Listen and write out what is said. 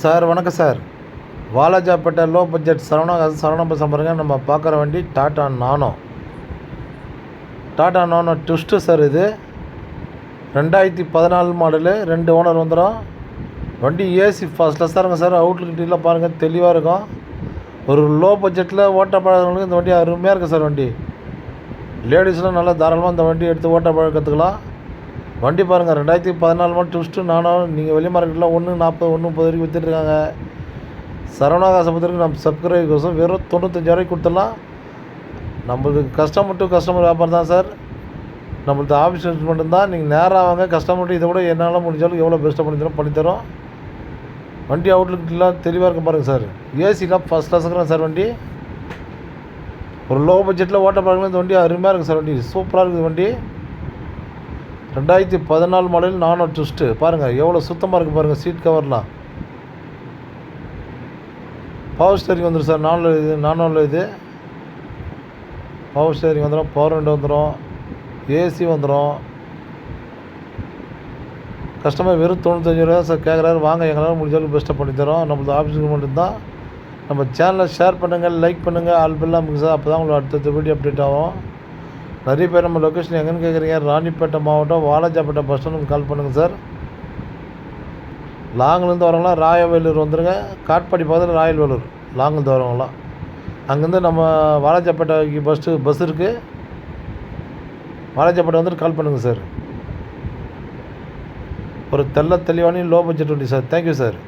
Sir வணக்கம் sir. Walajapet low budget Saravana bus பாருங்க. நம்ம பார்க்குற வண்டி டாடா நானோ ட்விஸ்ட்டு சார். இது 2014 மாடலு, 2 ஓனர் வந்துடும். வண்டி ஏசி ஃபஸ்ட் கிளாஸாக சார். அவுட்லுக்கிட்டலாம் பாருங்கள், தெளிவாக இருக்கும். ஒரு லோ பட்ஜெட்டில் ஓட்ட பழகிறவங்களுக்கு இந்த வண்டி அருமையாக இருக்குது சார். வண்டி லேடிஸ்லாம் நல்லா தாராளமாக இந்த வண்டி எடுத்து ஓட்ட கற்றுக்கலாம். வண்டி பாருங்கள், 2014 மாடல் ட்விஸ்ட்டு நானோ. நீங்கள் வெளி மார்க்கெட்டில் 140 130 வரைக்கும் விற்றுட்ருக்காங்க. சரவணா ஆஸ்பத்திரிக்கு நம்ம சப்ஸ்கிரைப் கோசம் வெறும் 95 ரூபாய்க்கு கொடுத்துடலாம். நம்மளுக்கு கஸ்டமர் டு கஸ்டமர் வியாபாரம் தான் சார். நம்மளுக்கு ஆஃபீஸ் மட்டும்தான். நீங்கள் நேராக வாங்க. கஸ்டமர்ட்டு இதை விட என்னால் முடிஞ்சாலும் எவ்வளோ பெஸ்ட்டாக பண்ணித்தரோம். வண்டி அவுட்லுக்கெலாம் தெளிவாக இருக்கும் பாருங்கள் சார். ஏசிலாம் ஃபஸ்ட் கிளாஸுக்குறேன் சார். வண்டி ஒரு லோ பட்ஜெட்டில் ஓட்ட பாருங்கள். இந்த வண்டி அருமையாக இருக்குது சார். வண்டி சூப்பராக இருக்குது. வண்டி 2014 மாடல் நானோ ட்விஸ்ட்டு பாருங்கள், எவ்வளோ சுத்தமாக இருக்குது பாருங்கள். சீட் கவர்லாம் பவர் ஸ்டேரிங் வந்துடும் சார். நானோவில் இது பவர் ஸ்டேரிங் வந்துடும், பவர் விண்டோ வந்துடும், ஏசி வந்துடும். கஸ்டமர் வெறும் 95 ரூபா சார் கேட்குறாரு. வாங்க, எங்களால் முடிஞ்சாலும் பெஸ்ட்டாக பண்ணித்தரோம். நம்மளது ஆஃபீஸுக்கு மட்டும்தான். நம்ம சேனலை ஷேர் பண்ணுங்கள், லைக் பண்ணுங்கள், ஆல் பெல் அமுக்குங்க சார். அப்போ தான் உங்களுக்கு அடுத்தடுத்த வீடியோ அப்டேட் ஆகும். நிறைய பேர் நம்ம லொக்கேஷன் எங்கேன்னு கேட்குறீங்க. ராணிப்பேட்டை மாவட்டம் வாலாஜாப்பேட்டை பஸ் ஸ்டாண்டுக்கு கால் பண்ணுங்கள் சார். லாங்கிலேருந்து வரவங்களாம் ராயவேலூர் வந்துடுங்க. காட்பாடி பக்கத்தில் ராயவேலூர். லாங்கிலேருந்து வரவங்களாம் அங்கேருந்து நம்ம வாலாஜாப்பேட்டைக்கு பஸ் இருக்குது. வாலாஜாப்பேட்டை வந்துட்டு கால் பண்ணுங்கள் சார். ஒரு தெளிவான லோ பட்ஜெட் வண்டி சார். Thank you sir.